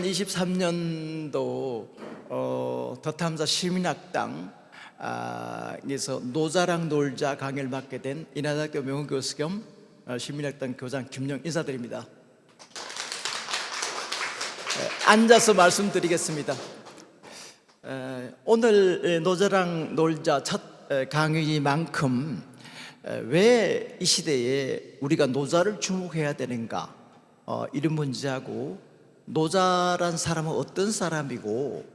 2023년도 더탐사 시민학당에서 노자랑 놀자 강의를 맡게 된 인하대학교 명譽교수 겸 시민학당 교장 김영 인사드립니다. 앉아서 말씀드리겠습니다. 오늘 노자랑 놀자 첫 강의만큼 왜 이 시대에 우리가 노자를 주목해야 되는가, 이런 문제하고 노자란 사람은 어떤 사람이고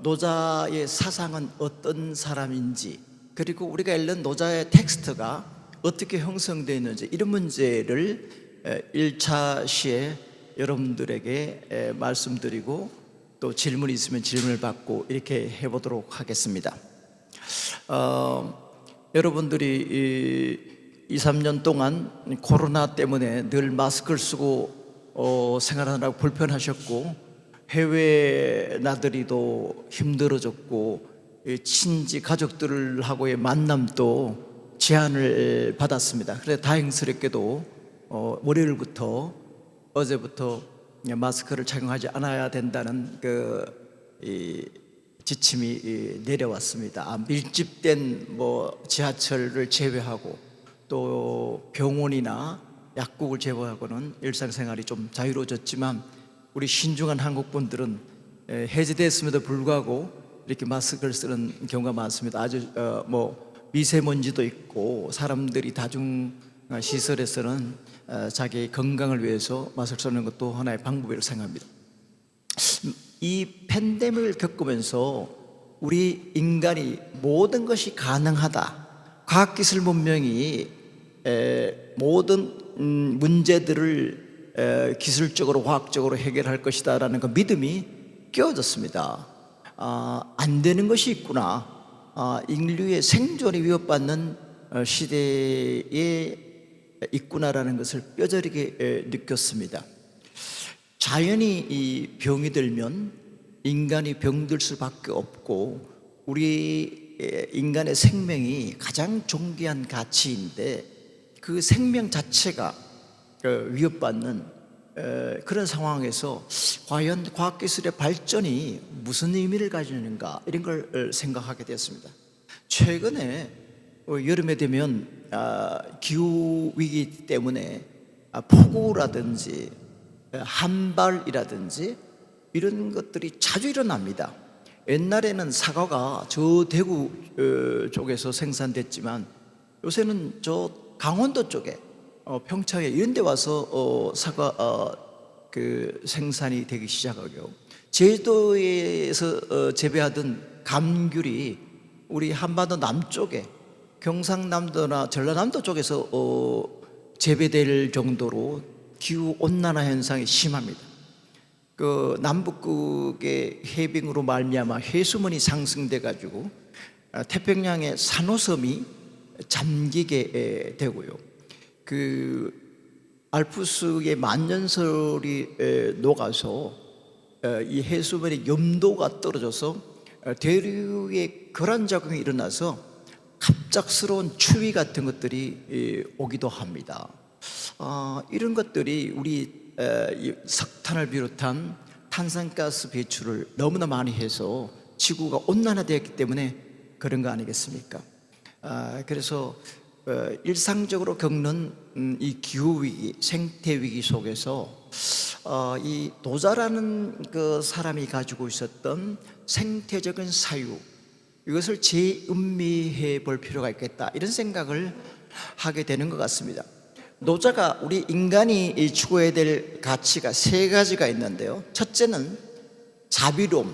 노자의 사상은 어떤 사람인지, 그리고 우리가 읽는 노자의 텍스트가 어떻게 형성되어 있는지, 이런 문제를 1차 시에 여러분들에게 말씀드리고 또 질문이 있으면 질문을 받고 이렇게 해보도록 하겠습니다. 여러분들이 2, 3년 동안 코로나 때문에 늘 마스크를 쓰고 생활하느라고 불편하셨고, 해외 나들이도 힘들어졌고, 친지 가족들하고의 만남도 제한을 받았습니다. 그래서 다행스럽게도 월요일부터 어제부터 마스크를 착용하지 않아야 된다는 지침이 내려왔습니다. 밀집된 지하철을 제외하고 또 병원이나 약국을 제외하고는 일상생활이 좀 자유로워졌지만, 우리 신중한 한국분들은 해제됐음에도 불구하고 이렇게 마스크를 쓰는 경우가 많습니다. 아주 미세먼지도 있고, 사람들이 다중시설에서는 자기 건강을 위해서 마스크를 쓰는 것도 하나의 방법이라고 생각합니다. 이 팬데믹을 겪으면서 우리 인간이 모든 것이 가능하다, 과학기술 문명이 모든 문제들을 기술적으로 과학적으로 해결할 것이다 라는 그 믿음이 깨어졌습니다. 안 되는 것이 있구나, 인류의 생존이 위협받는 시대에 있구나라는 것을 뼈저리게 느꼈습니다. 자연이 이 병이 들면 인간이 병들 수밖에 없고, 우리 인간의 생명이 가장 존귀한 가치인데 그 생명 자체가 위협받는 그런 상황에서 과연 과학기술의 발전이 무슨 의미를 가지는가, 이런 걸 생각하게 되었습니다. 최근에 여름에 되면 기후위기 때문에 폭우라든지 한발이라든지 이런 것들이 자주 일어납니다. 옛날에는 사과가 저 대구 쪽에서 생산됐지만 요새는 저 강원도 쪽에 평창에 이런 데 와서 사과 생산이 되기 시작하고, 제주도에서 재배하던 감귤이 우리 한반도 남쪽에 경상남도나 전라남도 쪽에서 재배될 정도로 기후 온난화 현상이 심합니다. 남북극의 해빙으로 말미암아 해수면이 상승돼 가지고 태평양의 산호섬이 잠기게 되고요, 알프스의 만년설이 녹아서 이 해수면의 염도가 떨어져서 대륙에 결한 작용이 일어나서 갑작스러운 추위 같은 것들이 오기도 합니다. 이런 것들이 우리 석탄을 비롯한 탄산가스 배출을 너무나 많이 해서 지구가 온난화되었기 때문에 그런 거 아니겠습니까? 그래서 일상적으로 겪는 이 기후위기, 생태위기 속에서 이 노자라는 그 사람이 가지고 있었던 생태적인 사유, 이것을 재음미해 볼 필요가 있겠다, 이런 생각을 하게 되는 것 같습니다. 노자가 우리 인간이 추구해야 될 가치가 세 가지가 있는데요, 첫째는 자비로움.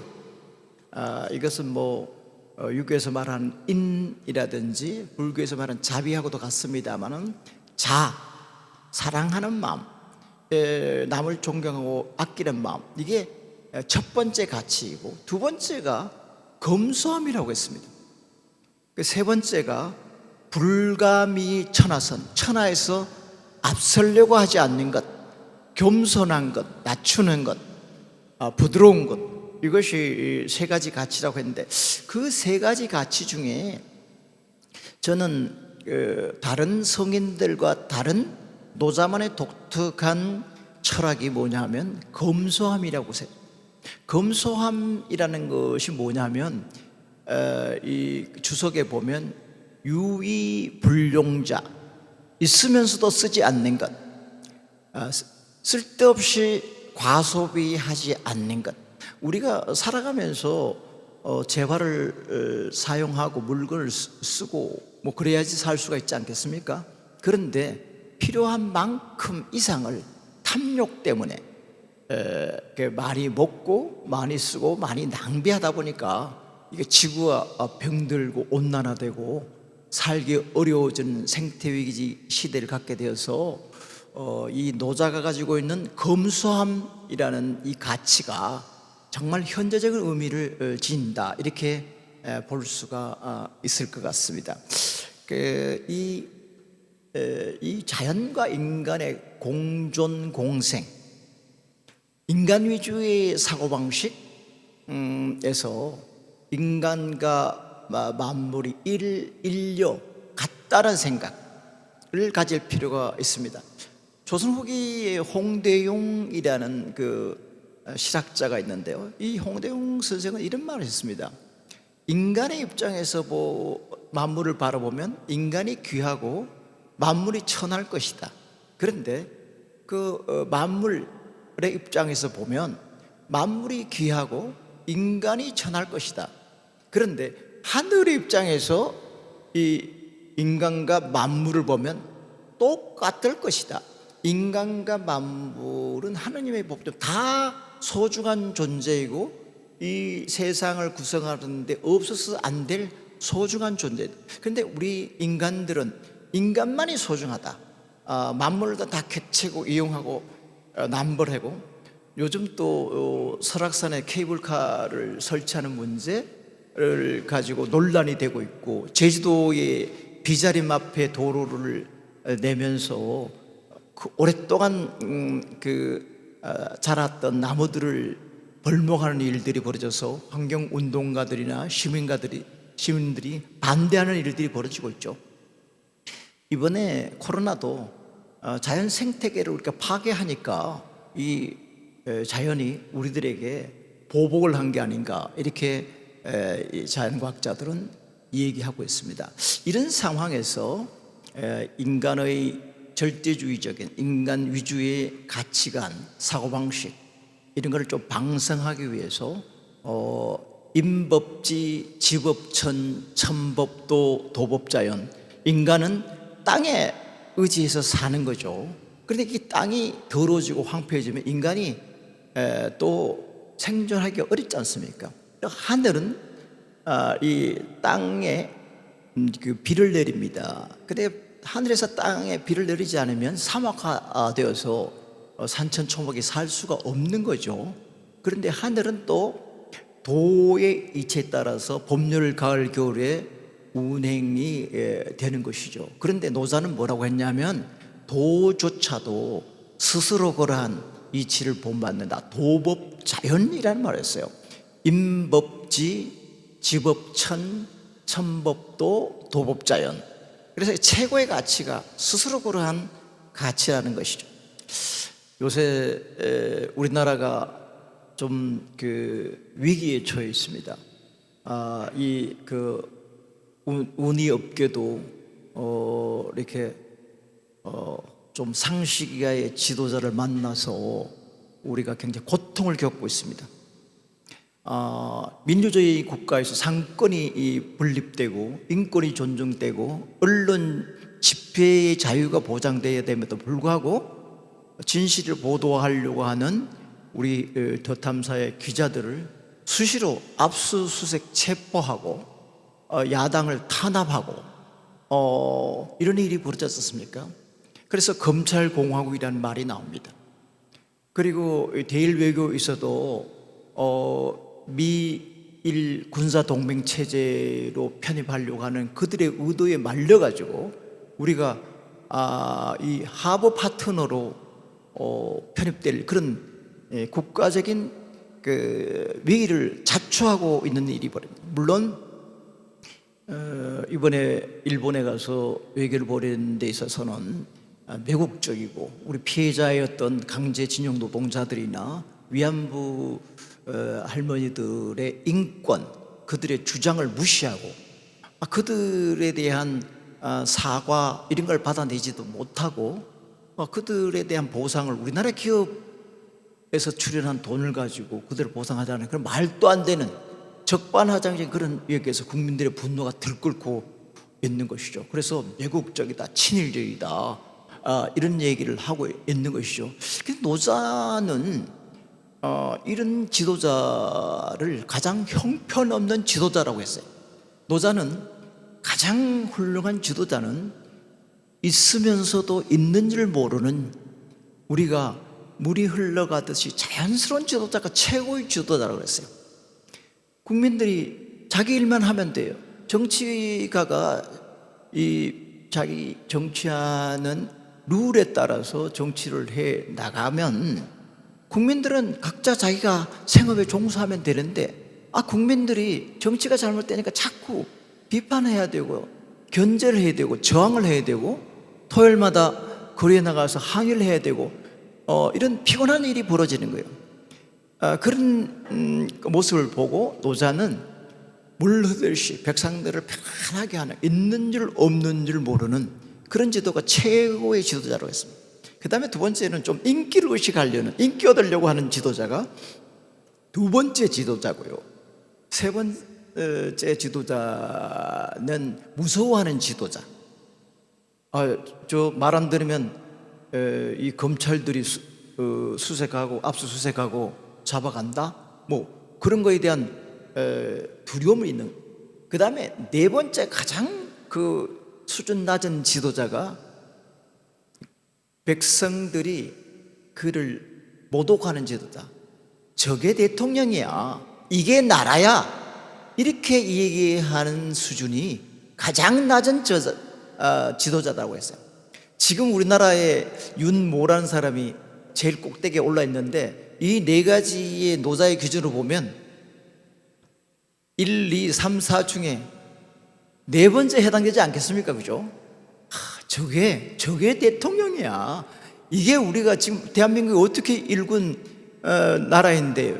이것은 유교에서 말하는 인이라든지 불교에서 말하는 자비하고도 같습니다만은 사랑하는 마음, 남을 존경하고 아끼는 마음, 이게 첫 번째 가치이고, 두 번째가 검소함이라고 했습니다. 세 번째가 불가미 천하선, 천하에서 앞서려고 하지 않는 것, 겸손한 것, 낮추는 것, 부드러운 것, 이것이 세 가지 가치라고 했는데, 그 세 가지 가치 중에 저는 다른 성인들과 다른 노자만의 독특한 철학이 뭐냐면 검소함이라고 해요. 검소함이라는 것이 뭐냐면 이 주석에 보면 유의불용자, 있으면서도 쓰지 않는 것, 쓸데없이 과소비하지 않는 것. 우리가 살아가면서 재화를 사용하고 물건을 쓰고 뭐 그래야지 살 수가 있지 않겠습니까? 그런데 필요한 만큼 이상을 탐욕 때문에 많이 먹고 많이 쓰고 많이 낭비하다 보니까 이게 지구가 병들고 온난화되고 살기 어려워진 생태위기 시대를 갖게 되어서 이 노자가 가지고 있는 검소함이라는 이 가치가 정말 현재적인 의미를 지닌다, 이렇게 볼 수가 있을 것 같습니다. 이 자연과 인간의 공존 공생, 인간 위주의 사고방식에서 인간과 만물이 일려 같다는 생각을 가질 필요가 있습니다. 조선 후기에 홍대용이라는 그 실학자가 있는데요, 이 홍대용 선생은 이런 말을 했습니다. 인간의 입장에서 만물을 바라보면 인간이 귀하고 만물이 천할 것이다. 그런데 그 만물의 입장에서 보면 만물이 귀하고 인간이 천할 것이다. 그런데 하늘의 입장에서 이 인간과 만물을 보면 똑같을 것이다. 인간과 만물은 하느님의 법대로 다 소중한 존재이고 이 세상을 구성하는데 없어서 안 될 소중한 존재. 그런데 우리 인간들은 인간만이 소중하다. 만물도 다 개체고 이용하고 남벌하고, 요즘 또 설악산에 케이블카를 설치하는 문제를 가지고 논란이 되고 있고, 제주도의 비자림 앞에 도로를 내면서 오랫동안 자랐던 나무들을 벌목하는 일들이 벌어져서 환경운동가들이나 시민들이 반대하는 일들이 벌어지고 있죠. 이번에 코로나도 자연 생태계를 우리가 파괴하니까 이 자연이 우리들에게 보복을 한 게 아닌가, 이렇게 자연과학자들은 얘기하고 있습니다. 이런 상황에서 인간의 절대주의적인 인간 위주의 가치관, 사고방식, 이런 것을 좀 방성하기 위해서 임법지, 지법천, 천법도, 도법자연, 인간은 땅에 의지해서 사는 거죠. 그런데 이 땅이 더러워지고 황폐해지면 인간이 또 생존하기 어렵지 않습니까? 하늘은 이 땅에 비를 내립니다. 근데 하늘에서 땅에 비를 내리지 않으면 사막화되어서 산천초목이 살 수가 없는 거죠. 그런데 하늘은 또 도의 이치에 따라서 봄, 여름, 가을, 겨울에 운행이 되는 것이죠. 그런데 노자는 뭐라고 했냐면 도조차도 스스로 그러한 이치를 본받는다. 도법자연이라는 말을 했어요. 임법지, 지법천, 천법도, 도법자연. 그래서 최고의 가치가 스스로 그러한 가치라는 것이죠. 요새 우리나라가 좀 위기에 처해 있습니다. 운이 업계도 이렇게 좀 상식의 지도자를 만나서 우리가 굉장히 고통을 겪고 있습니다. 민주주의 국가에서 상권이 분립되고 인권이 존중되고 언론 집회의 자유가 보장되어야 됨에도 불구하고 진실을 보도하려고 하는 우리 더탐사의 기자들을 수시로 압수수색 체포하고 야당을 탄압하고 이런 일이 벌어졌지 않습니까? 그래서 검찰공화국이라는 말이 나옵니다. 그리고 대일 외교에서도 미일 군사동맹 체제로 편입하려고 하는 그들의 의도에 말려가지고 우리가 이 하버 파트너로 편입될 그런 국가적인 위기를 자초하고 있는 일이 벌어집니다. 물론 이번에 일본에 가서 외교를 벌이는 데 있어서는 매국적이고 우리 피해자였던 강제징용 노동자들이나 위안부 할머니들의 인권, 그들의 주장을 무시하고 그들에 대한 사과 이런 걸 받아내지도 못하고 그들에 대한 보상을 우리나라 기업에서 출연한 돈을 가지고 그들을 보상하자는 그런 말도 안 되는 적반하장적인 그런 얘기에서 국민들의 분노가 들끓고 있는 것이죠. 그래서 매국적이다, 친일적이다 이런 얘기를 하고 있는 것이죠. 근데 노자는 이런 지도자를 가장 형편없는 지도자라고 했어요. 노자는 가장 훌륭한 지도자는 있으면서도 있는 줄 모르는, 우리가 물이 흘러가듯이 자연스러운 지도자가 최고의 지도자라고 했어요. 국민들이 자기 일만 하면 돼요. 정치가가 자기 정치하는 룰에 따라서 정치를 해 나가면 국민들은 각자 자기가 생업에 종사하면 되는데 국민들이 정치가 잘못되니까 자꾸 비판해야 되고 견제를 해야 되고 저항을 해야 되고 토요일마다 거리에 나가서 항의를 해야 되고 이런 피곤한 일이 벌어지는 거예요. 그런 모습을 보고 노자는 물 흐르듯이 백성들을 편하게 하는, 있는 줄 없는 줄 모르는 그런 지도가 최고의 지도자라고 했습니다. 그 다음에 두 번째는 좀 인기를 의식하려는, 인기 얻으려고 하는 지도자가 두 번째 지도자고요. 세 번째 지도자는 무서워하는 지도자. 저 말 안 들으면 이 검찰들이 수색하고 압수수색하고 잡아간다, 뭐 그런 거에 대한 두려움이 있는. 그 다음에 네 번째 가장 그 수준 낮은 지도자가 백성들이 그를 모독하는 지도자. 저게 대통령이야, 이게 나라야, 이렇게 얘기하는 수준이 가장 낮은 지도자라고 했어요. 지금 우리나라에 윤모라는 사람이 제일 꼭대기에 올라 있는데 이 네 가지의 노자의 기준으로 보면 1, 2, 3, 4 중에 네 번째 해당되지 않겠습니까? 그죠? 저게 대통령이야. 이게 우리가 지금 대한민국이 어떻게 일군 나라인데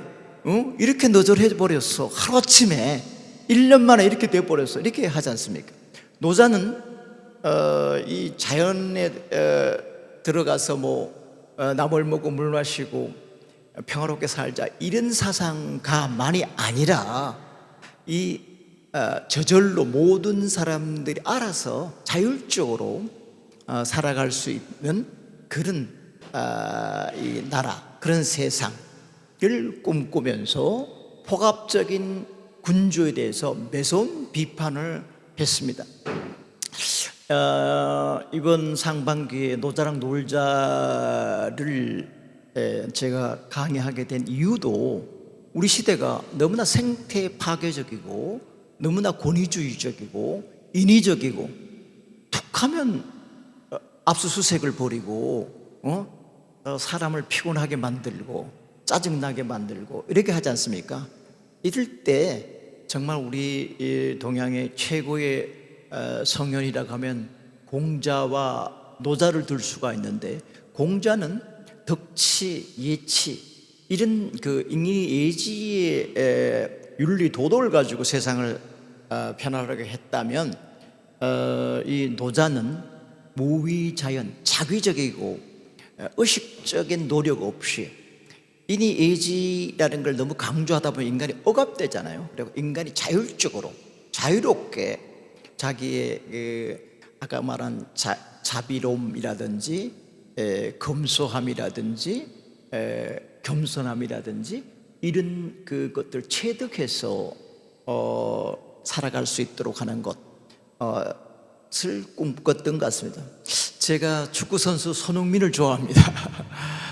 이렇게 너절해 버렸어. 하루아침에 1년 만에 이렇게 돼버렸어. 이렇게 하지 않습니까? 노자는 이 자연에 들어가서 나물 먹고 물 마시고 평화롭게 살자 이런 사상가만이 아니라 저절로 모든 사람들이 알아서 자율적으로 살아갈 수 있는 그런 이 나라, 그런 세상을 꿈꾸면서 폭압적인 군주에 대해서 매서운 비판을 했습니다. 이번 상반기에 노자랑 놀자를 제가 강의하게 된 이유도 우리 시대가 너무나 생태 파괴적이고 너무나 권위주의적이고 인위적이고 툭하면 압수수색을 벌이고 사람을 피곤하게 만들고 짜증나게 만들고 이렇게 하지 않습니까? 이럴 때 정말 우리 동양의 최고의 성현이라고 하면 공자와 노자를 들 수가 있는데, 공자는 덕치, 예치 이런 그 인의 예지의 윤리 도덕을 가지고 세상을 편안하게 했다면 이 노자는 무위자연, 자기적이고 의식적인 노력 없이 인의 예지라는 걸 너무 강조하다 보면 인간이 억압되잖아요. 그리고 인간이 자율적으로 자유롭게 자기의 아까 말한 자비로움이라든지 검소함이라든지 겸손함이라든지 이런 그것들 체득해서 살아갈 수 있도록 하는 것을 꿈꿨던 것 같습니다. 제가 축구 선수 손흥민을 좋아합니다.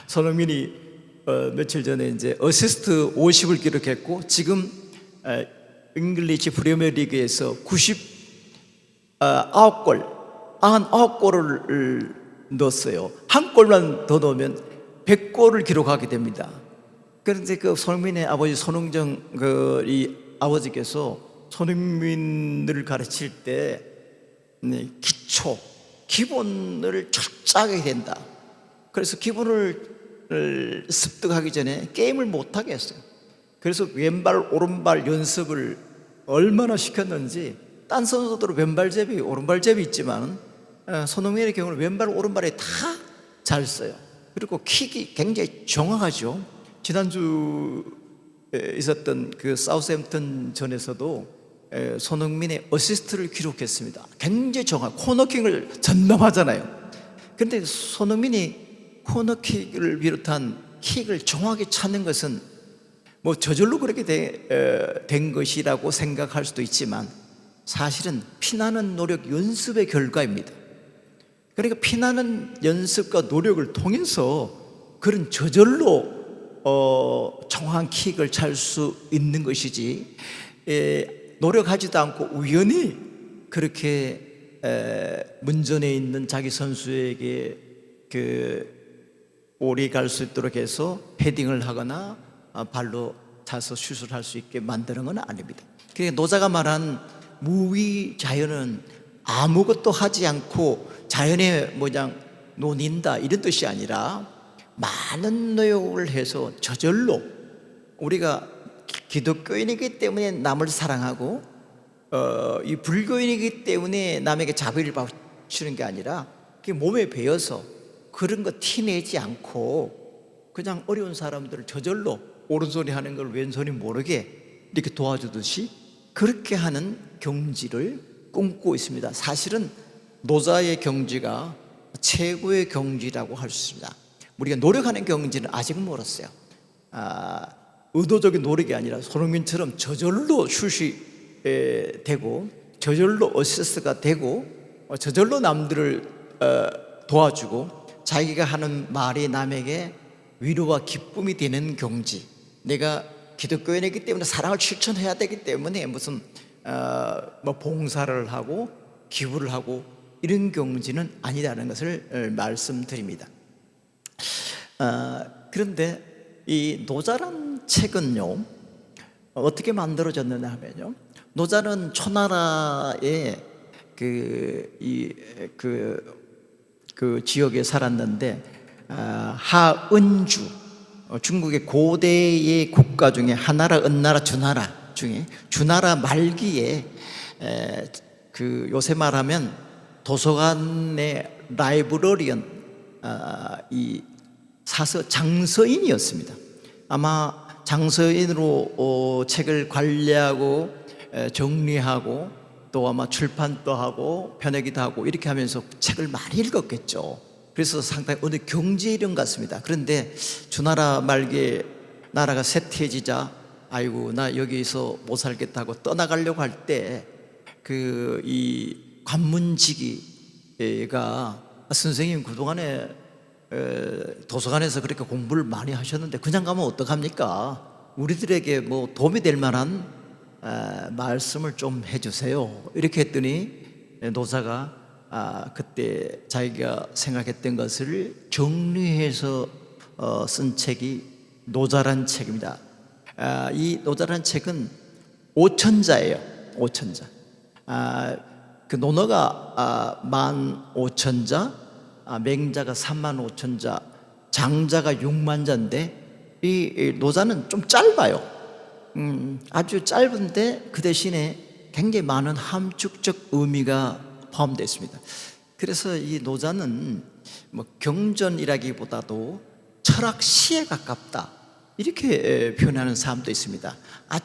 손흥민이 며칠 전에 이제 어시스트 50을 기록했고 지금 잉글리시 프리미어리그에서 99골을 넣었어요. 한 골만 더 넣으면 100골을 기록하게 됩니다. 그런데 그 손흥민의 아버지 손흥정 이 아버지께서 손흥민을 가르칠 때 기본을 철저하게 된다. 그래서 기본을 습득하기 전에 게임을 못하게 했어요. 그래서 왼발 오른발 연습을 얼마나 시켰는지, 딴 선수들은 왼발잡이 오른발잡이 있지만 손흥민의 경우는 왼발 오른발에 다 잘 써요. 그리고 킥이 굉장히 정확하죠. 지난주 있었던 그 사우스햄튼 전에서도 손흥민의 어시스트를 기록했습니다. 굉장히 정확, 코너킥을 전담하잖아요. 그런데 손흥민이 코너킥을 비롯한 킥을 정확히 찾는 것은 뭐 저절로 그렇게 된 것이라고 생각할 수도 있지만 사실은 피나는 노력, 연습의 결과입니다. 그러니까 피나는 연습과 노력을 통해서 그런 저절로 정확한 킥을 찰 수 있는 것이지, 노력하지도 않고 우연히 그렇게 문전에 있는 자기 선수에게 올이 갈 수 있도록 해서 헤딩을 하거나 발로 차서 슛을 할 수 있게 만드는 건 아닙니다. 그러니까 노자가 말한 무위자연은 아무것도 하지 않고 자연의 모양 논인다, 이런 뜻이 아니라 많은 노력을 해서 저절로, 우리가 기독교인이기 때문에 남을 사랑하고 이 불교인이기 때문에 남에게 자비를 바치는 게 아니라 그게 몸에 배어서 그런 거 티내지 않고 그냥 어려운 사람들을 저절로 오른손이 하는 걸 왼손이 모르게 이렇게 도와주듯이 그렇게 하는 경지를 꿈꾸고 있습니다. 사실은 노자의 경지가 최고의 경지라고 할 수 있습니다. 우리가 노력하는 경지는 아직 멀었어요. 의도적인 노력이 아니라 손흥민처럼 저절로 슛이 되고 저절로 어시스트가 되고 저절로 남들을 도와주고 자기가 하는 말이 남에게 위로와 기쁨이 되는 경지. 내가 기독교인이기 때문에 사랑을 실천해야 되기 때문에 무슨 뭐 봉사를 하고 기부를 하고 이런 경지는 아니라는 것을 말씀드립니다. 그런데 이 노자란 책은요, 어떻게 만들어졌느냐 하면요, 노자는 초나라의 그 지역에 살았는데 하은주, 중국의 고대의 국가 중에 하나라, 은나라, 주나라 중에 주나라 말기에 그 요새 말하면 도서관의 라이브러리언, 이 사서 장서인이었습니다. 아마 장서인으로 책을 관리하고 정리하고 또 아마 출판도 하고 편하기도 하고 이렇게 하면서 책을 많이 읽었겠죠. 그래서 상당히 어느 경제 이름 같습니다. 그런데 주나라 말기에 나라가 쇠퇴해지자 아이고 나 여기서 못 살겠다고 떠나가려고 할 때 이 관문지기가 선생님 그동안에 도서관에서 그렇게 공부를 많이 하셨는데 그냥 가면 어떡합니까? 우리들에게 뭐 도움이 될 만한 말씀을 좀 해주세요. 이렇게 했더니 노자가 그때 자기가 생각했던 것을 정리해서 쓴 책이 노자란 책입니다. 이 노자란 책은 5천자예요. 5천자. 그 논어가 15,000자, 맹자가 35,000자, 장자가 60,000자인데 이 노자는 좀 짧아요. 아주 짧은데 그 대신에 굉장히 많은 함축적 의미가 포함되어 있습니다. 그래서 이 노자는 뭐 경전이라기보다도 철학 시에 가깝다, 이렇게 표현하는 사람도 있습니다.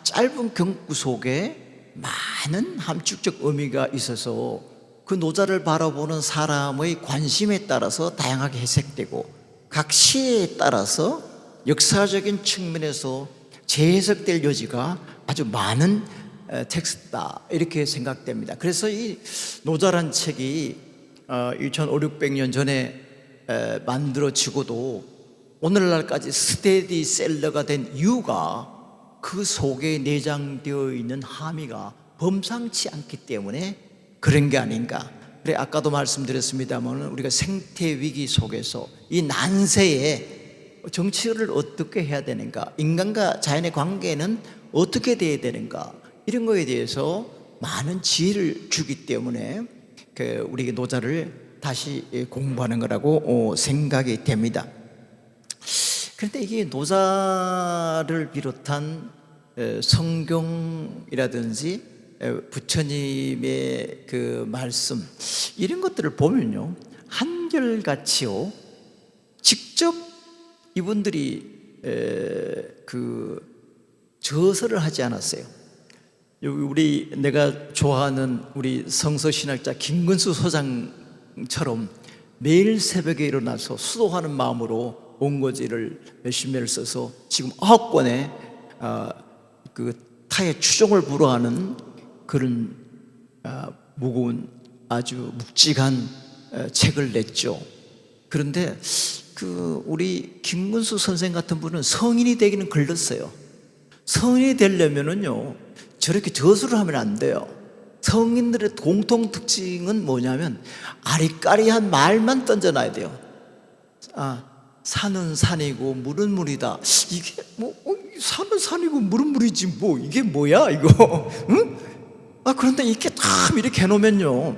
짧은 경구 속에 많은 함축적 의미가 있어서 그 노자를 바라보는 사람의 관심에 따라서 다양하게 해석되고 각 시에 따라서 역사적인 측면에서 재해석될 여지가 아주 많은 텍스트다, 이렇게 생각됩니다. 그래서 이 노자란 책이 2500~600년 전에 만들어지고도 오늘날까지 스테디셀러가 된 이유가 그 속에 내장되어 있는 함의가 범상치 않기 때문에 그런 게 아닌가. 그래, 아까도 말씀드렸습니다만 우리가 생태 위기 속에서 이 난세에 정치를 어떻게 해야 되는가, 인간과 자연의 관계는 어떻게 돼야 되는가, 이런 거에 대해서 많은 지혜를 주기 때문에 우리 노자를 다시 공부하는 거라고 생각이 됩니다. 그런데 이게 노자를 비롯한 성경이라든지 부처님의 그 말씀, 이런 것들을 보면요, 한결같이요 직접 이분들이 그 저서를 하지 않았어요. 우리 내가 좋아하는 우리 성서신학자 김근수 소장처럼 매일 새벽에 일어나서 수도하는 마음으로 원고지를 몇십 매를 써서 지금 9권의 그 타의 추종을 불허하는 그런 무거운 아주 묵직한 책을 냈죠. 그런데 그 우리 김근수 선생 같은 분은 성인이 되기는 걸렸어요. 성인이 되려면은요 저렇게 저수를 하면 안 돼요. 성인들의 공통 특징은 뭐냐면 아리까리한 말만 던져놔야 돼요. 산은 산이고 물은 물이다. 이게 뭐 산은 산이고 물은 물이지 뭐 이게 뭐야 이거? 응? 그런데 이렇게 참 이렇게 해놓으면요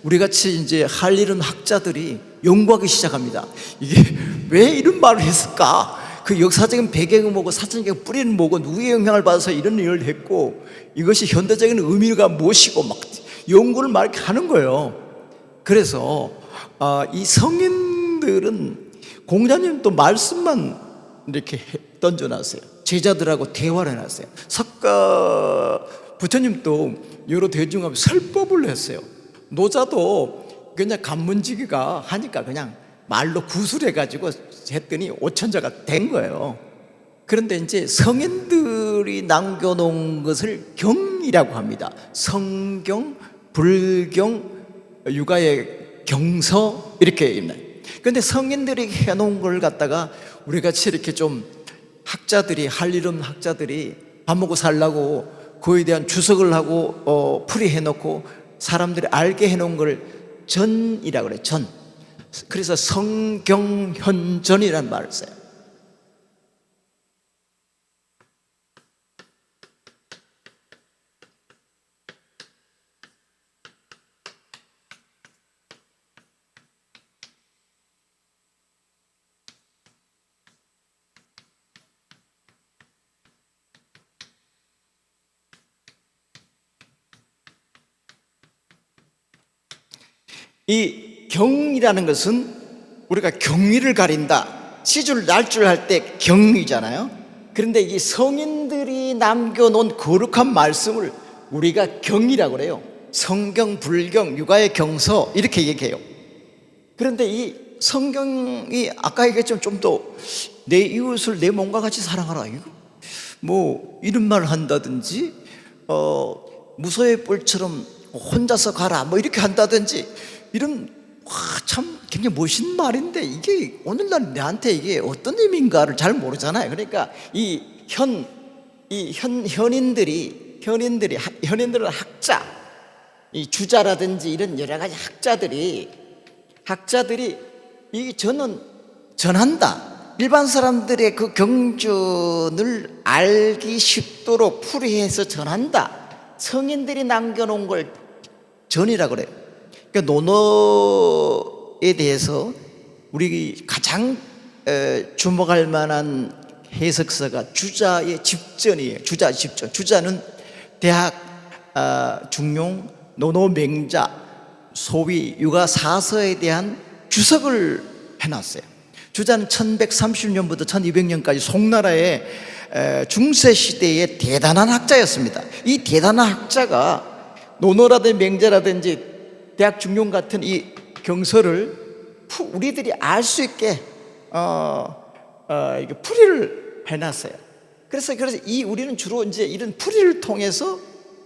우리 같이 이제 할 일은 학자들이 연구하기 시작합니다. 이게 왜 이런 말을 했을까? 그 역사적인 배경은 뭐고 사전적인 뿌리는 뭐고 누구의 영향을 받아서 이런 일을 했고 이것이 현대적인 의미가 무엇이고 막 연구를 막 이렇게 하는 거예요. 그래서 이 성인들은 공자님 또 말씀만 이렇게 던져놨어요. 제자들하고 대화를 해놨어요. 부처님도 여러 대중하고 설법을 했어요. 노자도 그냥 간문지기가 하니까 그냥 말로 구술해가지고 했더니 오천자가 된 거예요. 그런데 이제 성인들이 남겨놓은 것을 경이라고 합니다. 성경, 불경, 육아의 경서 이렇게 있나요? 그런데 성인들이 해놓은 걸 갖다가 우리 같이 이렇게 좀 학자들이 할 일 없는 학자들이 밥 먹고 살라고 그에 대한 주석을 하고 풀이해놓고 사람들이 알게 해놓은 걸 전이라고 그래요. 전. 그래서 성경현전이라는 말을 써요. 이 경이라는 것은 우리가 경위를 가린다, 시줄 날줄 할 때 경이잖아요. 그런데 이 성인들이 남겨놓은 거룩한 말씀을 우리가 경이라고 그래요. 성경, 불경, 육아의 경서 이렇게 얘기해요. 그런데 이 성경이 아까 얘기했지만 좀 더 내 이웃을 내 몸과 같이 사랑하라, 이거 뭐 이런 말을 한다든지 무소의 뿔처럼 혼자서 가라 뭐 이렇게 한다든지 이런 참 굉장히 멋있는 말인데 이게 오늘날 내한테 이게 어떤 의미인가를 잘 모르잖아요. 그러니까 현인들은 학자, 이 주자라든지 이런 여러 가지 학자들이 이 전한다. 일반 사람들의 그 경전을 알기 쉽도록 풀이해서 전한다. 성인들이 남겨놓은 걸 전이라고 그래요. 그러니까 논어에 대해서 우리 가장 주목할 만한 해석서가 주자의 집전이에요. 주자 집전. 주자는 대학 중용 논어 맹자 소위 육아 사서에 대한 주석을 해놨어요. 주자는 1130년부터 1200년까지 송나라의 중세시대의 대단한 학자였습니다. 이 대단한 학자가 논어라든지 맹자라든지 대학 중용 같은 이 경서를 우리들이 알 수 있게 풀이를 해놨어요. 그래서 우리는 주로 이제 이런 풀이를 통해서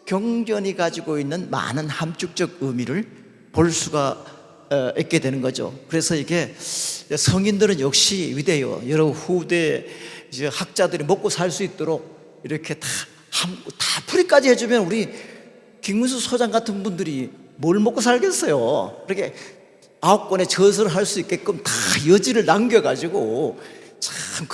경전이 가지고 있는 많은 함축적 의미를 볼 수가 있게 되는 거죠. 그래서 이게 성인들은 역시 위대해요. 여러 후대 학자들이 먹고 살 수 있도록 이렇게 다 풀이까지 해주면 우리 김문수 소장 같은 분들이 뭘 먹고 살겠어요. 이렇게 9권의 저서를 할 수 있게끔 다 여지를 남겨가지고 참 참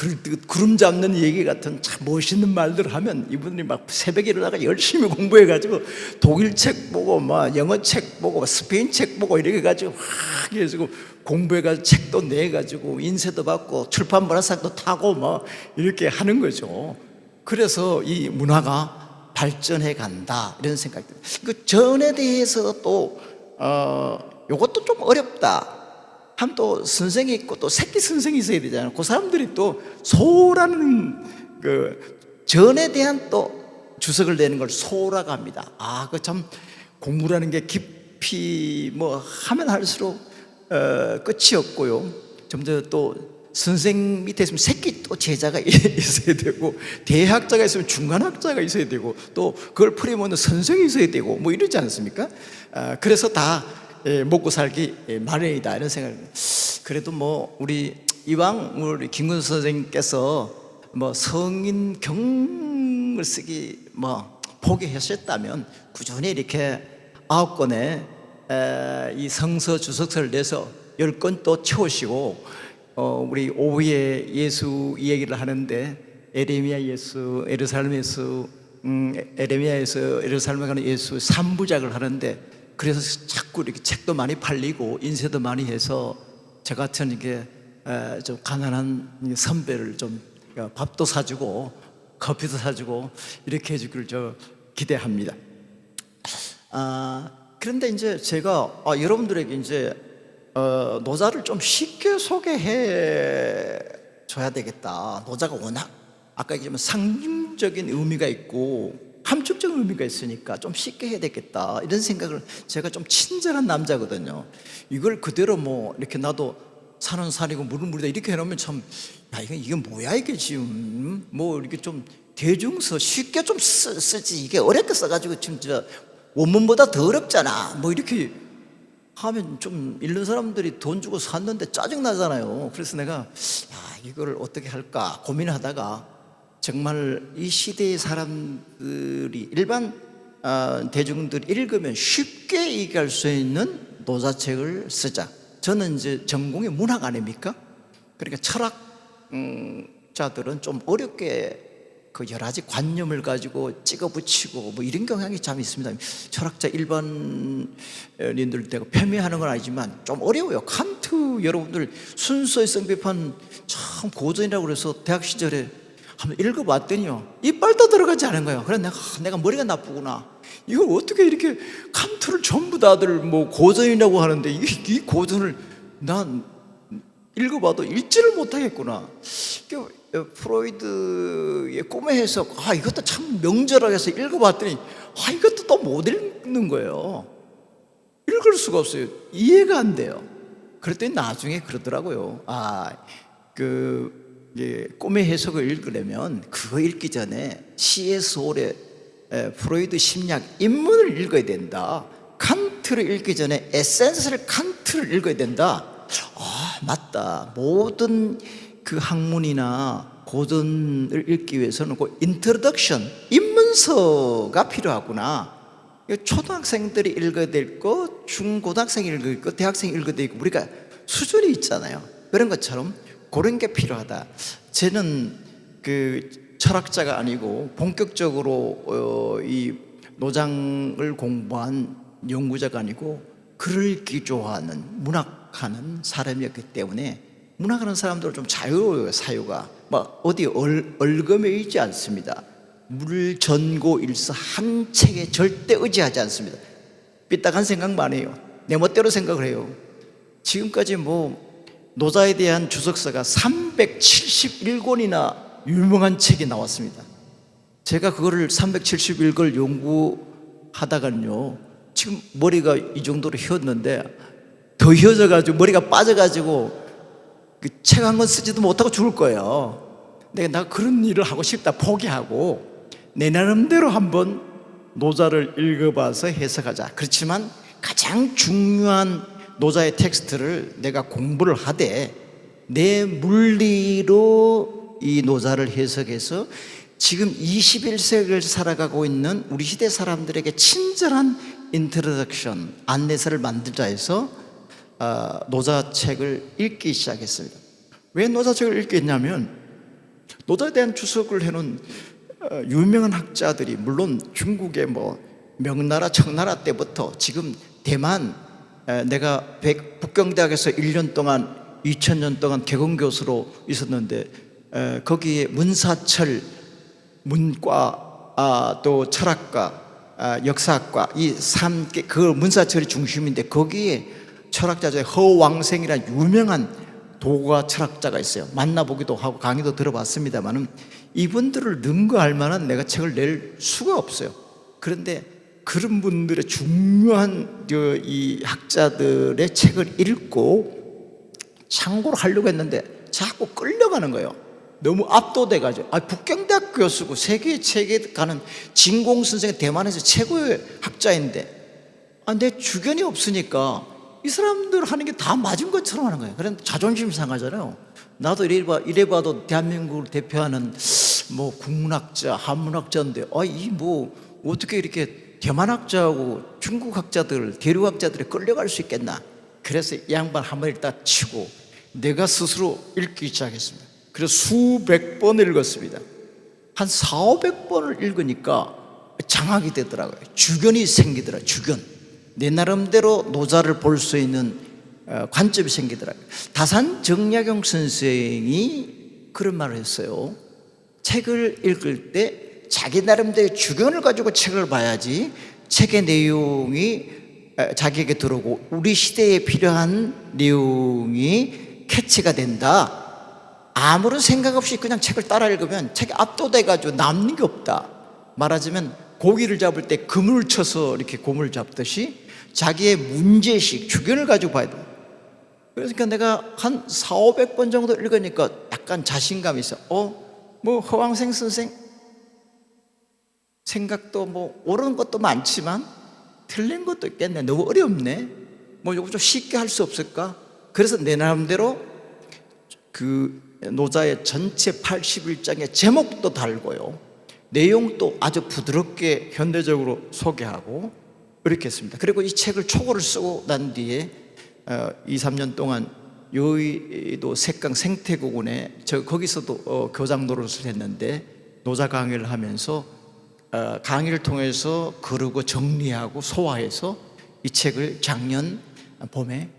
구름 잡는 얘기 같은 참 멋있는 말들을 하면 이분들이 막 새벽에 일어나가 열심히 공부해가지고 독일 책 보고 막 영어 책 보고 스페인 책 보고 이렇게 해가지고 막 해가지고 공부해가지고 책도 내가지고 인쇄도 받고 출판 문화상도 타고 막 이렇게 하는 거죠. 그래서 이 문화가 발전해 간다 이런 생각이 듭니다. 그 전에 대해서 또 요것도 좀 어렵다. 한 또 선생이 있고 또 새끼 선생이 있어야 되잖아요. 그 사람들이 또 소라는 그 전에 대한 또 주석을 내는 걸 소라고 합니다. 그 참 공부라는 게 깊이 뭐 하면 할수록 끝이 없고요. 점점 또 선생 밑에 있으면 새끼 또 제자가 있어야 되고, 대학자가 있으면 중간학자가 있어야 되고, 또 그걸 풀이면 선생이 있어야 되고 뭐 이러지 않습니까? 그래서 다 먹고 살기 마련이다 이런 생각입니다. 그래도 뭐 우리 이왕 우리 김근수 선생님께서 뭐 성인 경을 쓰기 뭐 포기하셨다면 꾸준히 이렇게 9권의 이 성서 주석서를 내서 10권 또 채우시고, 우리 오후에 예수 이야기를 하는데 에레미야 예수, 예루살렘 예수, 에레미야에서 예루살렘에 가는 예수 3부작을 하는데, 그래서 자꾸 이렇게 책도 많이 팔리고 인쇄도 많이 해서 저 같은 이게 좀 가난한 선배를 좀 밥도 사주고 커피도 사주고 이렇게 해주기를 저 기대합니다. 그런데 이제 제가 여러분들에게 이제 노자를 좀 쉽게 소개해 줘야 되겠다. 노자가 워낙 아까 얘기했지만 상징적인 의미가 있고 함축적인 의미가 있으니까 좀 쉽게 해야 되겠다 이런 생각을, 제가 좀 친절한 남자거든요. 이걸 그대로 뭐 이렇게 나도 산은 산이고 물은 물이다 이렇게 해놓으면 참, 이게 뭐야 이게 지금 뭐 이렇게 좀 대중서 쉽게 좀 쓰지, 이게 어렵게 써가지고 지금 저 원문보다 더 어렵잖아 뭐 이렇게 하면 좀 읽는 사람들이 돈 주고 샀는데 짜증나잖아요. 그래서 내가 이거를 어떻게 할까 고민하다가 정말 이 시대의 사람들이 일반 대중들이 읽으면 쉽게 이해할 수 있는 노자책을 쓰자. 저는 이제 전공이 문학 아닙니까? 그러니까 철학자들은 좀 어렵게 그 여러 가지 관념을 가지고 찍어 붙이고 뭐 이런 경향이 참 있습니다. 철학자 일반인들 되고 폄훼하는 건 아니지만 좀 어려워요. 칸트 여러분들 순서의 성비판 참 고전이라고 그래서 대학 시절에 한번 읽어봤더니요 이빨도 들어가지 않은 거예요. 그래서 내가 머리가 나쁘구나. 이걸 어떻게 이렇게 칸트를 전부 다들 뭐 고전이라고 하는데 이 고전을 난 읽어봐도 읽지를 못하겠구나. 프로이드의 꿈의 해석, 이것도 참 명절하게 해서 읽어봤더니 이것도 또 못 읽는 거예요. 읽을 수가 없어요. 이해가 안 돼요. 그랬더니 나중에 그러더라고요. 꿈의 해석을 읽으려면 그거 읽기 전에 C.S. 홀의 프로이드 심리학 입문을 읽어야 된다. 칸트를 읽기 전에 에센셜 칸트를 읽어야 된다. 맞다. 모든 그 학문이나 고전을 읽기 위해서는 그 인트로덕션, 입문서가 필요하구나. 초등학생들이 읽어야 될 거, 중고등학생이 읽어야 될 거, 대학생이 읽어야 될 거, 우리가 수준이 있잖아요. 그런 것처럼 그런 게 필요하다. 저는 그 철학자가 아니고 본격적으로 이 노장을 공부한 연구자가 아니고 글을 읽기 좋아하는 문학하는 사람이었기 때문에, 문학하는 사람들은 좀 자유로워요. 사유가 막 어디 얼금에 있지 않습니다. 물전고일서 한 책에 절대 의지하지 않습니다. 삐딱한 생각만 해요. 내 멋대로 생각을 해요. 지금까지 뭐 노자에 대한 주석서가 371권이나 유명한 책이 나왔습니다. 제가 그거를 371권 연구하다가는요 지금 머리가 이 정도로 휘었는데 더 휘어져가지고 머리가 빠져가지고 그 책 한 권 쓰지도 못하고 죽을 거예요. 나 그런 일을 하고 싶다 포기하고 내 나름대로 한번 노자를 읽어봐서 해석하자. 그렇지만 가장 중요한 노자의 텍스트를 내가 공부를 하되 내 물리로 이 노자를 해석해서 지금 21세기를 살아가고 있는 우리 시대 사람들에게 친절한 인트로덕션, 안내서를 만들자 해서 노자책을 읽기 시작했습니다. 왜 노자책을 읽겠냐면 노자에 대한 주석을 해놓은 유명한 학자들이 물론 중국의 뭐 명나라 청나라 때부터 지금 대만, 내가 북경대학에서 1년 동안 2000년 동안 개공교수로 있었는데 거기에 문사철 문과, 또 철학과, 역사학과 이 3개, 그 문사철이 중심인데 거기에 철학자 중에 허왕생이라는 유명한 도가 철학자가 있어요. 만나보기도 하고 강의도 들어봤습니다만은 이분들을 능가할 만한 내가 책을 낼 수가 없어요. 그런데 그런 분들의 중요한 이 학자들의 책을 읽고 참고를 하려고 했는데 자꾸 끌려가는 거예요. 너무 압도돼가지고. 북경대학 교수고 세계 책에 가는 진공 선생이 대만에서 최고의 학자인데 내 주견이 없으니까 이 사람들 하는 게 다 맞은 것처럼 하는 거예요. 그런데 자존심 상하잖아요. 나도 이래 봐도 대한민국을 대표하는 뭐 국문학자, 한문학자인데 이 뭐 어떻게 이렇게 대만학자하고 중국학자들, 대륙학자들이 끌려갈 수 있겠나. 그래서 이 양반 한번 읽다 치고 내가 스스로 읽기 시작했습니다. 그래서 수백 번을 읽었습니다. 한 400~500번을 읽으니까 장악이 되더라고요. 주견이 생기더라고요. 주견. 내 나름대로 노자를 볼 수 있는 관점이 생기더라고요. 다산 정약용 선생이 그런 말을 했어요. 책을 읽을 때 자기 나름대로 주견을 가지고 책을 봐야지 책의 내용이 자기에게 들어오고 우리 시대에 필요한 내용이 캐치가 된다. 아무런 생각 없이 그냥 책을 따라 읽으면 책에 압도돼가지고 남는 게 없다. 말하자면 고기를 잡을 때 그물을 쳐서 이렇게 고물을 잡듯이 자기의 문제식, 주견을 가지고 봐야 돼. 그러니까 내가 한 400~500번 정도 읽으니까 약간 자신감이 있어. 뭐 허왕생 선생 생각도 뭐 옳은 것도 많지만 틀린 것도 있겠네. 너무 어렵네. 뭐 이거 좀 쉽게 할 수 없을까? 그래서 내 나름대로 그 노자의 전체 81장의 제목도 달고요, 내용도 아주 부드럽게 현대적으로 소개하고 이렇게 했습니다. 그리고 이 책을 초고를 쓰고 난 뒤에 2~3년 동안 여의도 색강 생태공원에 거기서도 교장 노릇을 했는데 노자 강의를 하면서 강의를 통해서 거르고 정리하고 소화해서 이 책을 작년 봄에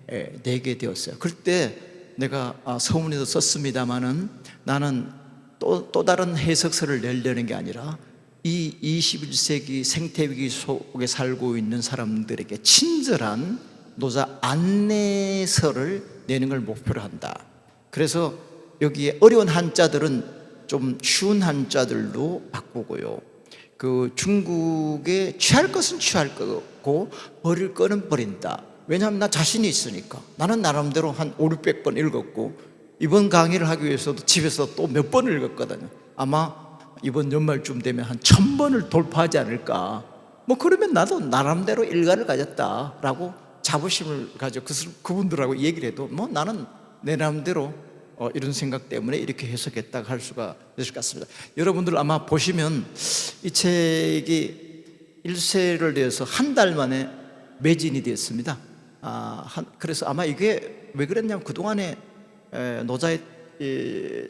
내게 되었어요. 그때 내가 서문에도 썼습니다마는 나는 또 다른 해석서를 내려는 게 아니라 이 21세기 생태위기 속에 살고 있는 사람들에게 친절한 노자 안내서를 내는 걸 목표로 한다. 그래서 여기에 어려운 한자들은 좀 쉬운 한자들로 바꾸고요, 그 중국에 취할 것은 취할 거고 버릴 거는 버린다. 왜냐하면 나 자신이 있으니까. 나는 나름대로 한 500~600번 읽었고 이번 강의를 하기 위해서도 집에서 또 몇 번을 읽었거든요. 아마 이번 연말쯤 되면 한 1000번을 돌파하지 않을까. 뭐 그러면 나도 나름대로 일가를 가졌다라고 자부심을 가지고 그분들하고 얘기를 해도 뭐 나는 내 나름대로 이런 생각 때문에 이렇게 해석했다고 할 수가 있을 것 같습니다. 여러분들 아마 보시면 이 책이 일세를 내서 한 달 만에 매진이 되었습니다. 그래서 아마 이게 왜 그랬냐면 그동안에 노자의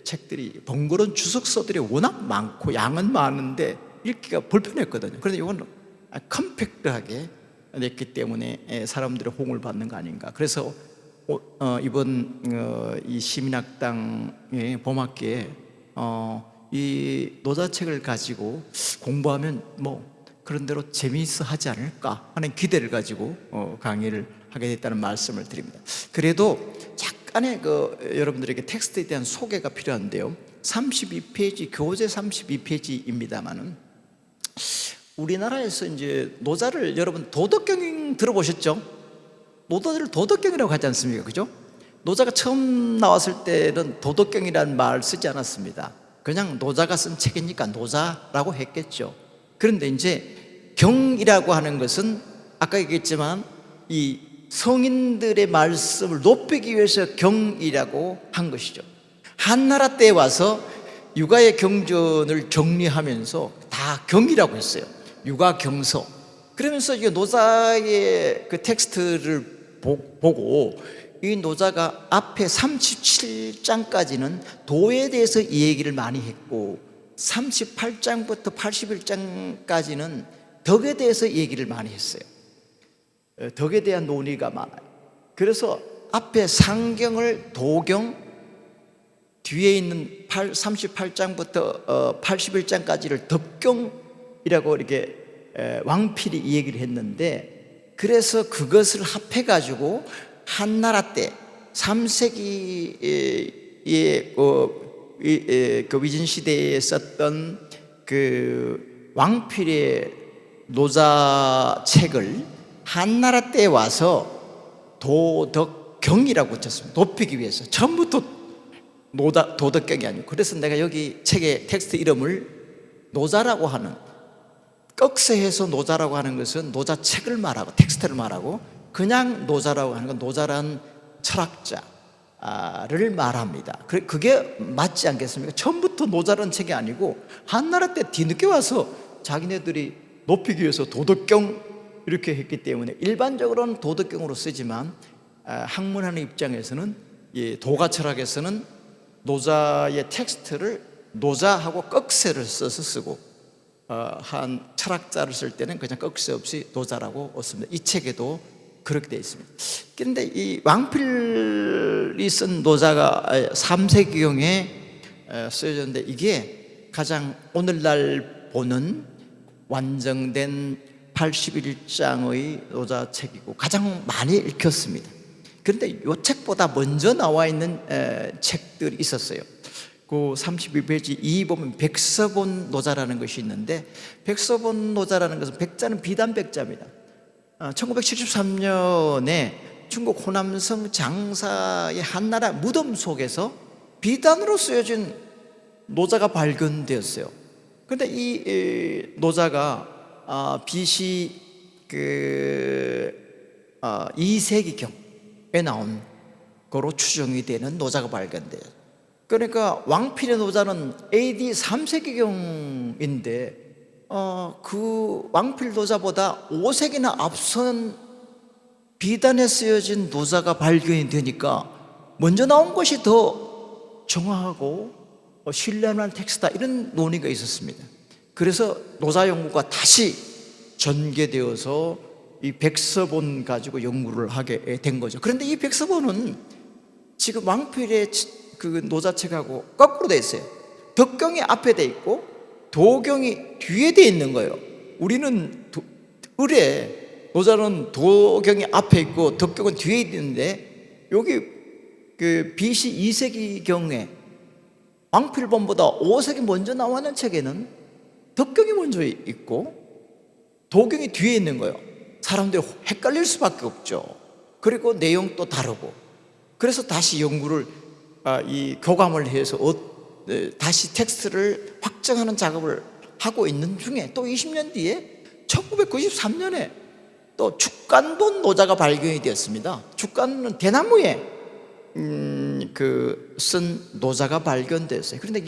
책들이 번거로운 주석서들이 워낙 많고 양은 많은데 읽기가 불편했거든요. 그런데 이건 컴팩트하게 냈기 때문에 사람들의 호응을 받는 거 아닌가. 그래서 이번 이 시민학당의 봄학기에 이 노자책을 가지고 공부하면 뭐 그런 대로 재미있어 하지 않을까 하는 기대를 가지고 강의를 하게 됐다는 말씀을 드립니다. 그래도 약간의 여러분들에게 텍스트에 대한 소개가 필요한데요, 32페이지, 교재 32페이지입니다만은 우리나라에서 이제 노자를 여러분 도덕경 들어보셨죠? 노자를 도덕경이라고 하지 않습니까? 그죠? 노자가 처음 나왔을 때는 도덕경이라는 말 쓰지 않았습니다. 그냥 노자가 쓴 책이니까 노자라고 했겠죠. 그런데 이제 경이라고 하는 것은 아까 얘기했지만 이 성인들의 말씀을 높이기 위해서 경이라고 한 것이죠. 한나라 때 와서 육아의 경전을 정리하면서 다 경이라고 했어요. 육아경서. 그러면서 이게 노자의 그 텍스트를 보고 이 노자가 앞에 37장까지는 도에 대해서 이 얘기를 많이 했고 38장부터 81장까지는 덕에 대해서 얘기를 많이 했어요. 덕에 대한 논의가 많아요. 그래서 앞에 상경을 도경, 뒤에 있는 38장부터 81장까지를 덕경이라고 이렇게 왕필이 이 얘기를 했는데, 그래서 그것을 합해가지고 한나라 때 3세기의 그 위진 시대에 썼던 그 왕필의 노자 책을 한나라 때에 와서 도덕경이라고 붙였습니다. 높이기 위해서. 처음부터 도덕경이 아니고. 그래서 내가 여기 책의 텍스트 이름을 노자라고 하는, 꺽쇠해서 노자라고 하는 것은 노자책을 말하고 텍스트를 말하고, 그냥 노자라고 하는 건 노자란 철학자를 말합니다. 그게 맞지 않겠습니까? 처음부터 노자라는 책이 아니고 한나라 때 뒤늦게 와서 자기네들이 높이기 위해서 도덕경 이렇게 했기 때문에 일반적으로는 도덕경으로 쓰지만 학문하는 입장에서는, 도가 철학에서는 노자의 텍스트를 노자하고 꺽쇠를 써서 쓰고, 한 철학자를 쓸 때는 그냥 꺽쇠 없이 노자라고 썼습니다. 이 책에도 그렇게 되어 있습니다. 그런데 이 왕필이 쓴 노자가 3세기경에 쓰여졌는데, 이게 가장 오늘날 보는 완성된 81장의 노자책이고 가장 많이 읽혔습니다. 그런데 이 책보다 먼저 나와 있는 책들이 있었어요. 그 32페이지 2 보면 백서본 노자라는 것이 있는데, 백서본 노자라는 것은 백자는 비단 백자입니다. 1973년에 중국 호남성 장사의 한나라 무덤 속에서 비단으로 쓰여진 노자가 발견되었어요. 그런데 이 노자가 BC 2세기경에 나온 거로 추정이 되는 노자가 발견돼요. 그러니까 왕필의 노자는 AD 3세기경인데 그 왕필 노자보다 5세기나 앞선 비단에 쓰여진 노자가 발견이 되니까 먼저 나온 것이 더 정확하고 신뢰할 텍스트다, 이런 논의가 있었습니다. 그래서 노자 연구가 다시 전개되어서 이 백서본 가지고 연구를 하게 된 거죠. 그런데 이 백서본은 지금 왕필의 그 노자책하고 거꾸로 돼 있어요. 덕경이 앞에 돼 있고 도경이 뒤에 돼 있는 거예요. 우리는 노자는 도경이 앞에 있고 덕경은 뒤에 있는데, 여기 그 BC 2세기경에 왕필본보다 5세기 먼저 나왔는 책에는 덕경이 먼저 있고 도경이 뒤에 있는 거예요. 사람들이 헷갈릴 수밖에 없죠. 그리고 내용도 다르고. 그래서 다시 연구를 이 교감을 해서 다시 텍스트를 확정하는 작업을 하고 있는 중에, 또 20년 뒤에 1993년에 또 축간본 노자가 발견이 되었습니다. 축간은 대나무에 쓴 노자가 발견됐어요. 그런데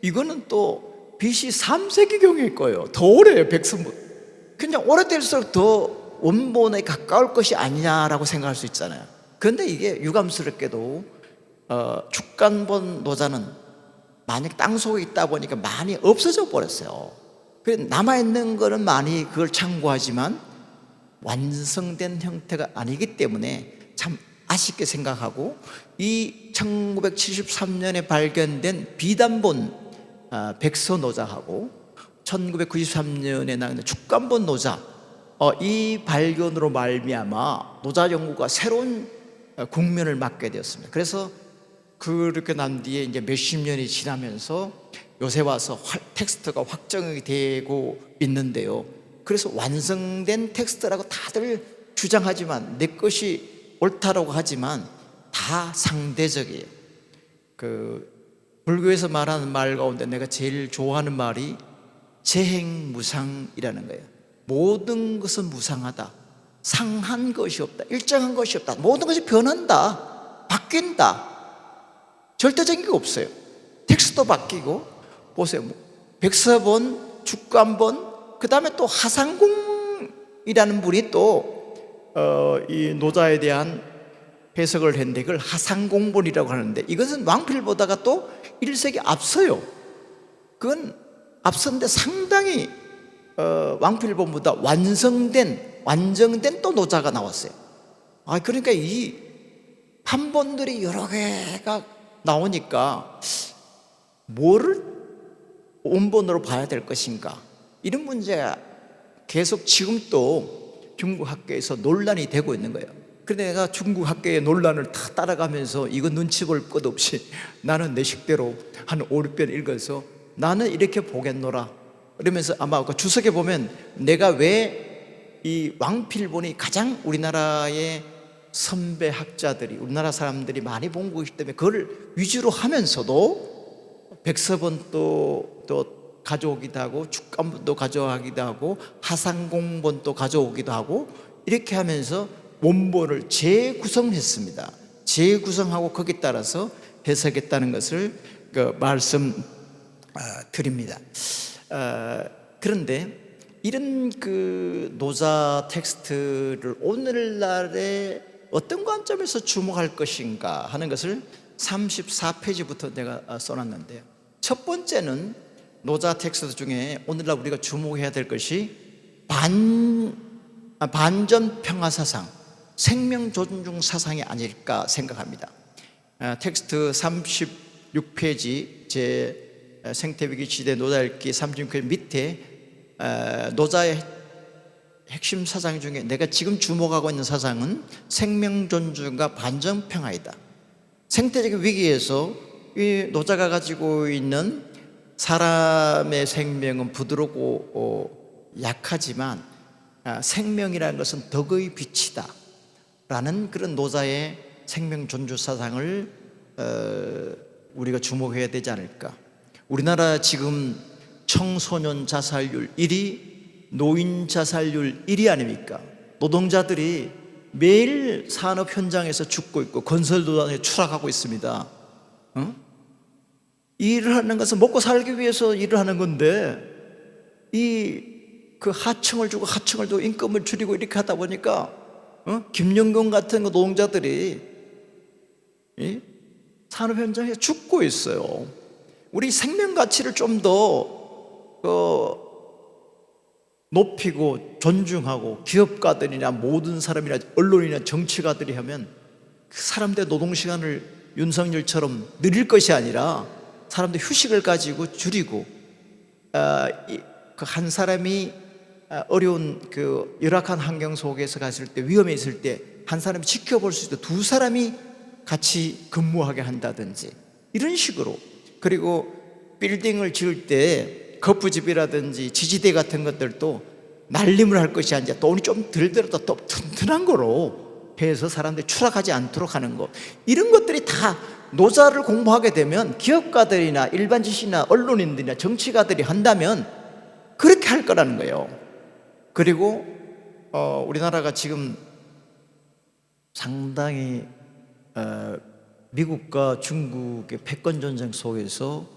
이거는 또 BC 3세기경일 거예요. 더 오래요. 백성부. 그냥 오래될수록 더 원본에 가까울 것이 아니냐라고 생각할 수 있잖아요. 그런데 이게 유감스럽게도 축간본 노자는 만약 땅속에 있다 보니까 많이 없어져 버렸어요. 남아있는 거는 많이 그걸 참고하지만 완성된 형태가 아니기 때문에 참 아쉽게 생각하고, 이 1973년에 발견된 비단본 백서노자하고 1993년에 나온 축간본 노자, 이 발견으로 말미암아 노자 연구가 새로운 국면을 맞게 되었습니다. 그래서 그렇게 난 뒤에 이제 몇십 년이 지나면서 요새 와서 텍스트가 확정이 되고 있는데요. 그래서 완성된 텍스트라고 다들 주장하지만, 내 것이 옳다라고 하지만 다 상대적이에요. 불교에서 말하는 말 가운데 내가 제일 좋아하는 말이 재행무상이라는 거예요. 모든 것은 무상하다. 상한 것이 없다. 일정한 것이 없다. 모든 것이 변한다. 바뀐다. 절대적인 게 없어요. 텍스트도 바뀌고, 보세요. 백서본, 축간본, 그 다음에 또 하상궁이라는 분이 또 이 노자에 대한 해석을 했는데 이걸 하상공본이라고 하는데 이것은 왕필보다가 또 1세기 앞서요. 그건 앞선데 상당히 왕필본보다 완성된 또 노자가 나왔어요. 그러니까 이 판본들이 여러 개가 나오니까 뭐를 원본으로 봐야 될 것인가, 이런 문제가 계속 지금도 중국 학계에서 논란이 되고 있는 거예요. 그런데 내가 중국 학계의 논란을 다 따라가면서 이거 눈치 볼 것 없이 나는 내 식대로 한 5, 6편 읽어서 나는 이렇게 보겠노라 그러면서, 아마 그 주석에 보면 내가 왜 이 왕필본이 가장 우리나라의 선배 학자들이, 우리나라 사람들이 많이 본 것이기 때문에 그걸 위주로 하면서도 백서본도 가져오기도 하고 축간본도 가져오기도 하고 하상공본도 가져오기도 하고 이렇게 하면서 원본을 재구성했습니다. 재구성하고 거기에 따라서 해석했다는 것을 말씀드립니다. 그런데 이런 그 노자 텍스트를 오늘날에 어떤 관점에서 주목할 것인가 하는 것을 34페이지부터 내가 써놨는데요. 첫 번째는 노자 텍스트 중에 오늘날 우리가 주목해야 될 것이 반전 평화 사상, 생명 존중 사상이 아닐까 생각합니다. 텍스트 36페이지 제 생태위기 시대 노자 읽기 36페이지 밑에 노자의 핵심 사상 중에 내가 지금 주목하고 있는 사상은 생명 존중과 반전 평화이다. 생태적 위기에서 이 노자가 가지고 있는 사람의 생명은 부드럽고 약하지만 생명이라는 것은 덕의 빛이다 라는 그런 노자의 생명 존중 사상을 우리가 주목해야 되지 않을까. 우리나라 지금 청소년 자살률 1위, 노인 자살률 1위 아닙니까? 노동자들이 매일 산업 현장에서 죽고 있고 건설 노동에 추락하고 있습니다. 일을 하는 것은 먹고 살기 위해서 일을 하는 건데 그 하청을 주고 하청을 두고 임금을 줄이고 이렇게 하다 보니까 김영건 같은 노동자들이 산업 현장에서 죽고 있어요. 우리 생명 가치를 좀 더 높이고 존중하고 기업가들이나 모든 사람이나 언론이나 정치가들이 하면 그 사람들의 노동시간을 윤석열처럼 늘릴 것이 아니라 사람들 휴식을 가지고 줄이고 한 사람이 어려운 그 열악한 환경 속에서 갔을 때, 위험에 있을 때 한 사람이 지켜볼 수 있도록 두 사람이 같이 근무하게 한다든지 이런 식으로. 그리고 빌딩을 지을 때 거푸집이라든지 지지대 같은 것들도 날림을 할 것이 아니라 돈이 좀 덜 들어도 또 튼튼한 거로 해서 사람들이 추락하지 않도록 하는 것, 이런 것들이 다 노자를 공부하게 되면 기업가들이나 일반 지식이나 언론인들이나 정치가들이 한다면 그렇게 할 거라는 거예요. 그리고 우리나라가 지금 상당히 미국과 중국의 패권 전쟁 속에서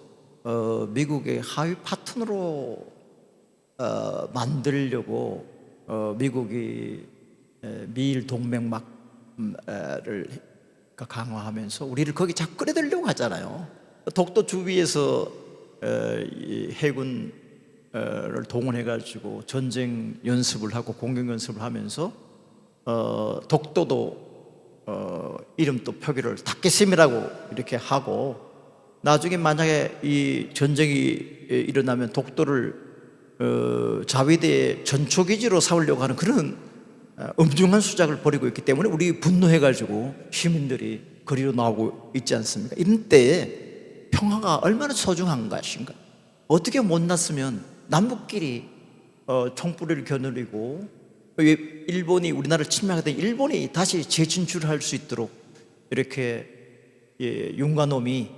미국의 하위 파트너로 만들려고 미국이 미일 동맹막을 강화하면서 우리를 거기 자꾸 끌어들이려고 하잖아요. 독도 주위에서 해군을 동원해가지고 전쟁 연습을 하고 공격 연습을 하면서 독도도 이름도 표기를 닭개심이라고 이렇게 하고, 나중에 만약에 이 전쟁이 일어나면 독도를 자위대의 전초기지로 삼으려고 하는 그런 엄중한 수작을 벌이고 있기 때문에 우리 분노해가지고 시민들이 거리로 나오고 있지 않습니까? 이런 때에 평화가 얼마나 소중한 것인가. 어떻게 못났으면 남북끼리 총뿌리를 겨누리고 일본이 우리나라를 침략하던 일본이 다시 재진출할 수 있도록 이렇게 윤관놈이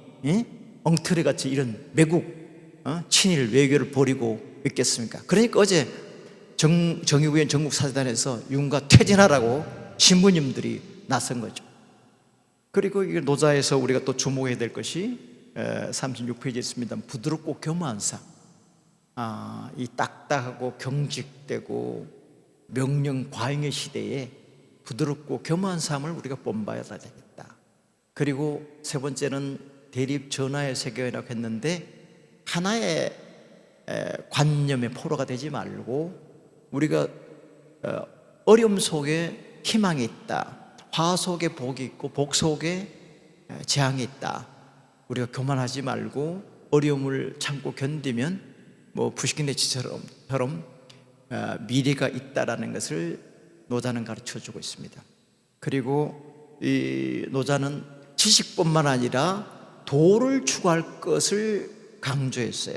엉터리같이 이런 매국 친일 외교를 벌이고 있겠습니까? 그러니까 어제 정의구현 전국사재단에서 윤가 퇴진하라고 신부님들이 나선 거죠. 그리고 이 노자에서 우리가 또 주목해야 될 것이 36페이지에 있습니다. 부드럽고 겸허한 삶. 이 딱딱하고 경직되고 명령 과잉의 시대에 부드럽고 겸허한 삶을 우리가 본받아야 되겠다. 그리고 세 번째는 대립 전화의 세계라고 했는데, 하나의 관념의 포로가 되지 말고 우리가 어려움 속에 희망이 있다, 화 속에 복이 있고 복 속에 재앙이 있다. 우리가 교만하지 말고 어려움을 참고 견디면 뭐 부식인대치처럼 미래가 있다라는 것을 노자는 가르쳐주고 있습니다. 그리고 이 노자는 지식뿐만 아니라 도를 추구할 것을 강조했어요.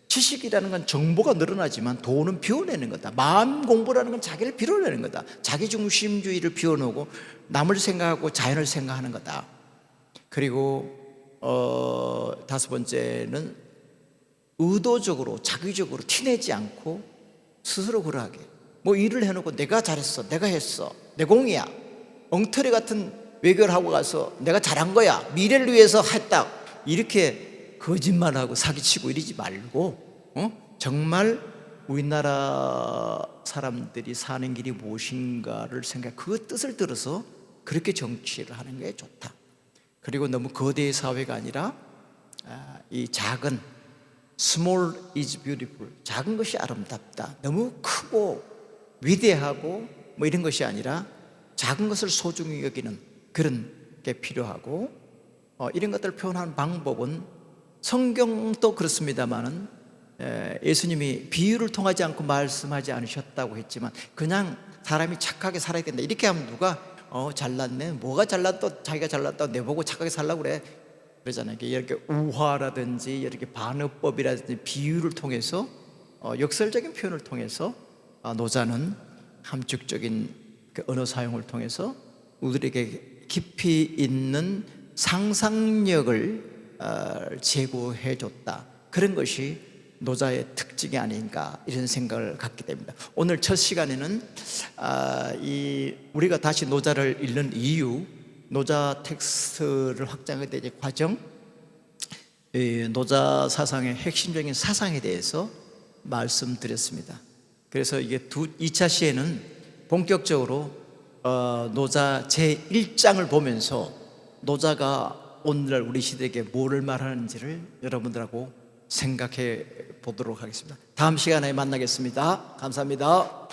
지식이라는 건 정보가 늘어나지만 도는 비워내는 거다. 마음 공부라는 건 자기를 비워내는 거다. 자기중심주의를 비워놓고 남을 생각하고 자연을 생각하는 거다. 그리고 다섯 번째는 의도적으로 자기적으로 티내지 않고 스스로 그러하게 뭐 일을 해놓고 내가 잘했어, 내가 했어, 내 공이야, 엉터리 같은 외교를 하고 가서 내가 잘한 거야, 미래를 위해서 했다, 이렇게 거짓말하고 사기치고 이러지 말고 정말 우리나라 사람들이 사는 길이 무엇인가를 생각, 그 뜻을 들어서 그렇게 정치를 하는 게 좋다. 그리고 너무 거대의 사회가 아니라 이 작은 Small is beautiful, 작은 것이 아름답다. 너무 크고 위대하고 뭐 이런 것이 아니라 작은 것을 소중히 여기는 그런 게 필요하고, 이런 것들을 표현하는 방법은 성경도 그렇습니다만은 예수님이 비유를 통하지 않고 말씀하지 않으셨다고 했지만 그냥 사람이 착하게 살아야 된다 이렇게 하면 누가 잘났네, 뭐가 잘났다, 자기가 잘났다 내보고 착하게 살라고 그래 그러잖아요. 이렇게 우화라든지 이렇게 반어법이라든지 비유를 통해서 역설적인 표현을 통해서 노자는 함축적인 그 언어 사용을 통해서 우리에게 깊이 있는 상상력을 제고해 줬다. 그런 것이 노자의 특징이 아닌가 이런 생각을 갖게 됩니다. 오늘 첫 시간에는 우리가 다시 노자를 읽는 이유, 노자 텍스트를 확장하게 된 과정, 노자 사상의 핵심적인 사상에 대해서 말씀드렸습니다. 그래서 이게 2차 시에는 본격적으로 노자 제1장을 보면서 노자가 오늘날 우리 시대에게 뭐를 말하는지를 여러분들하고 생각해 보도록 하겠습니다. 다음 시간에 만나겠습니다. 감사합니다.